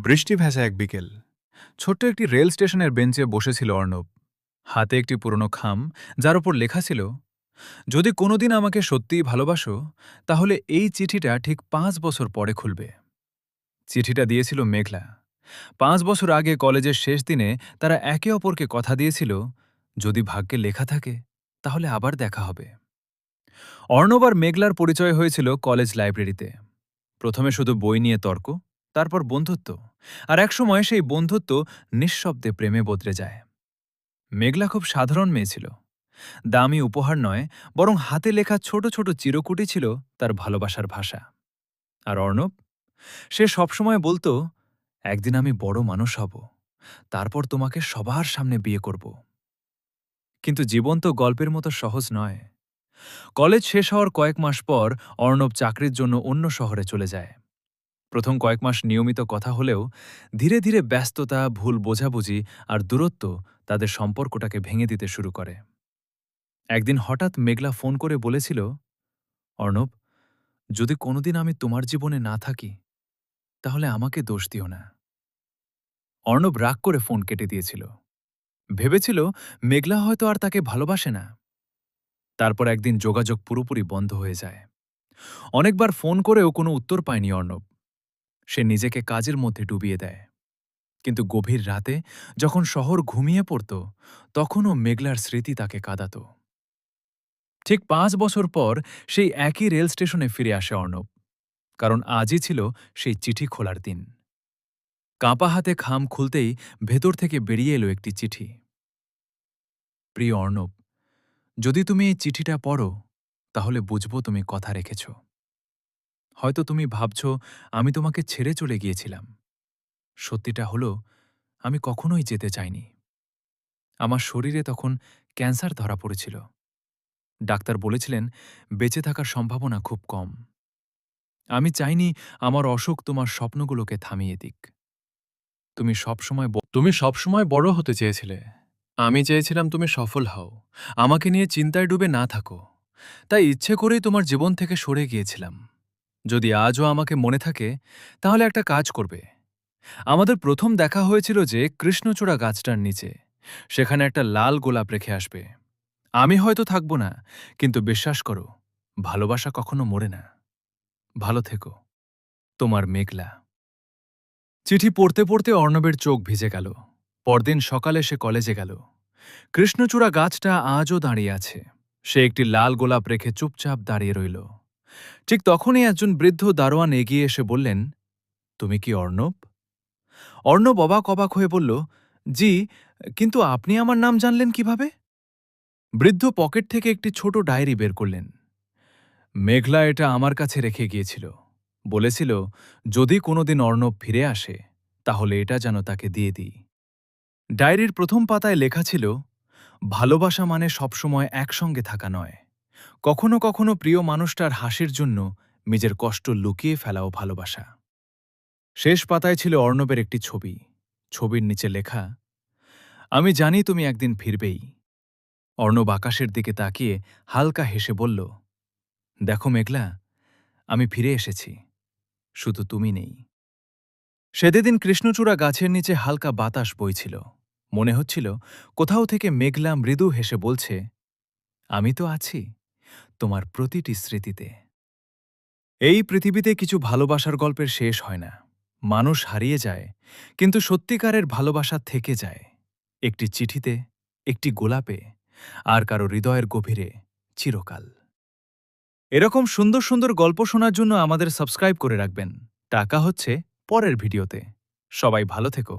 বৃষ্টি ভেজা এক বিকেল ছোট্ট একটি রেল স্টেশনের বেঞ্চে বসেছিল অর্ণব। হাতে একটি পুরনো খাম, যার ওপর লেখা ছিল, যদি কোনোদিন আমাকে সত্যিই ভালোবাসো, তাহলে এই চিঠিটা ঠিক 5 বছর পরে খুলবে। চিঠিটা দিয়েছিল মেঘলা। 5 বছর আগে কলেজের শেষ দিনে তারা একে অপরকে কথা দিয়েছিল, যদি ভাগ্যে লেখা থাকে তাহলে আবার দেখা হবে। অর্ণব আর মেঘলার পরিচয় হয়েছিল কলেজ লাইব্রেরিতে। প্রথমে শুধু বই নিয়ে তর্ক, তারপর বন্ধুত্ব, আর একসময় সেই বন্ধুত্ব নিঃশব্দে প্রেমে বদলে যায়। মেঘলা খুব সাধারণ মেয়ে ছিল। দামি উপহার নয়, বরং হাতে লেখা ছোট ছোট চিরকুটি ছিল তার ভালোবাসার ভাষা। আর অর্ণব, সে সবসময় বলতো, একদিন আমি বড় মানুষ হব, তারপর তোমাকে সবার সামনে বিয়ে করব। কিন্তু জীবন তো গল্পের মতো সহজ নয়। কলেজ শেষ হওয়ার কয়েক মাস পর অর্ণব চাকরির জন্য অন্য শহরে চলে যায়। প্রথম কয়েক মাস নিয়মিত কথা হলেও ধীরে ধীরে ব্যস্ততা, ভুল বোঝাবুঝি আর দূরত্ব তাদের সম্পর্কটাকে ভেঙে দিতে শুরু করে। একদিন হঠাৎ মেঘলা ফোন করে বলেছিল, অর্ণব, যদি কোনোদিন আমি তোমার জীবনে না থাকি, তাহলে আমাকে দোষ দিও না। অর্ণব রাগ করে ফোন কেটে দিয়েছিল। ভেবেছিল মেঘলা হয়তো আর তাকে ভালোবাসে না। তারপর একদিন যোগাযোগ পুরোপুরি বন্ধ হয়ে যায়। অনেকবার ফোন করেও কোনো উত্তর পায়নি অর্ণব। সে নিজেকে কাজের মধ্যে ডুবিয়ে দেয়। কিন্তু গভীর রাতে যখন শহর ঘুমিয়ে পড়ত, তখনও মেঘলার স্মৃতি তাকে কাঁদাত। ঠিক 5 বছর পর সেই একই রেল স্টেশনে ফিরে আসে অর্ণব, কারণ আজই ছিল সেই চিঠি খোলার দিন। কাঁপা হাতে খাম খুলতেই ভেতর থেকে বেরিয়ে এলো একটি চিঠি। প্রিয় অর্ণব, যদি তুমি এই চিঠিটা পড়ো, তাহলে বুঝব তুমি কথা রেখেছ। হয়তো তুমি ভাবছ আমি তোমাকে ছেড়ে চলে গিয়েছিলাম। সত্যিটা হলো, আমি কখনোই যেতে চাইনি। আমার শরীরে তখন ক্যান্সার ধরা পড়েছিল। ডাক্তার বলেছিলেন বেঁচে থাকার সম্ভাবনা খুব কম। আমি চাইনি আমার অসুখ তোমার স্বপ্নগুলোকে থামিয়ে দিক। তুমি সবসময় বড় হতে চেয়েছিলে। আমি চেয়েছিলাম তুমি সফল হও, আমাকে নিয়ে চিন্তায় ডুবে না থাকো। তাই ইচ্ছে করেই তোমার জীবন থেকে সরে গিয়েছিলাম। যদি আজও আমাকে মনে থাকে, তাহলে একটা কাজ করবে। আমাদের প্রথম দেখা হয়েছিল যে কৃষ্ণচূড়া গাছটার নিচে। সেখানে একটা লাল গোলাপ রেখে আসবে। আমি হয়তো থাকব না, কিন্তু বিশ্বাস করো, ভালোবাসা কখনো মরে না। ভালো থেকো, তোমার মেঘলা। চিঠি পড়তে পড়তে অর্ণবের চোখ ভিজে গেল। পরদিন সকালে সে কলেজে গেল। কৃষ্ণচূড়া গাছটা আজও দাঁড়িয়ে আছে। সে একটি লাল গোলাপ রেখে চুপচাপ দাঁড়িয়ে রইল। ঠিক তখনই একজন বৃদ্ধ দারোয়ান এগিয়ে এসে বললেন, তুমি কি অর্ণব? অর্ণব অবাক অবাক হয়ে বলল, জি, কিন্তু আপনি আমার নাম জানলেন কিভাবে? বৃদ্ধ পকেট থেকে একটি ছোট ডায়েরি বের করলেন। মেঘলা এটা আমার কাছে রেখে গিয়েছিল। বলেছিল, যদি কোনোদিন অর্ণব ফিরে আসে, তাহলে এটা যেন তাকে দিয়ে দিই। ডায়েরির প্রথম পাতায় লেখা ছিল, ভালোবাসা মানে সবসময় একসঙ্গে থাকা নয়। কখনো কখনো প্রিয় মানুষটার হাসির জন্য নিজের কষ্ট লুকিয়ে ফেলাও ভালোবাসা। শেষ পাতায় ছিল অর্ণবের একটি ছবি। ছবির নিচে লেখা, আমি জানি তুমি একদিন ফিরবেই। অর্ণব আকাশের দিকে তাকিয়ে হালকা হেসে বলল, দেখো মেঘলা, আমি ফিরে এসেছি, শুধু তুমি নেই। সেদিন কৃষ্ণচূড়া গাছের নিচে হালকা বাতাস বইছিল। মনে হচ্ছিল কোথাও থেকে মেঘলা মৃদু হেসে বলছে, আমি তো আছি তোমার প্রতিটি স্মৃতিতে। এই পৃথিবীতে কিছু ভালোবাসার গল্পের শেষ হয় না। মানুষ হারিয়ে যায়, কিন্তু সত্যিকারের ভালোবাসা থেকে যায়। একটি চিঠিতে, একটি গোলাপে, আর কারো হৃদয়ের গভীরে চিরকাল। এরকম সুন্দর সুন্দর গল্প শোনার জন্য আমাদের সাবস্ক্রাইব করে রাখবেন। টাকা হচ্ছে পরের ভিডিওতে। সবাই ভালো থেকো।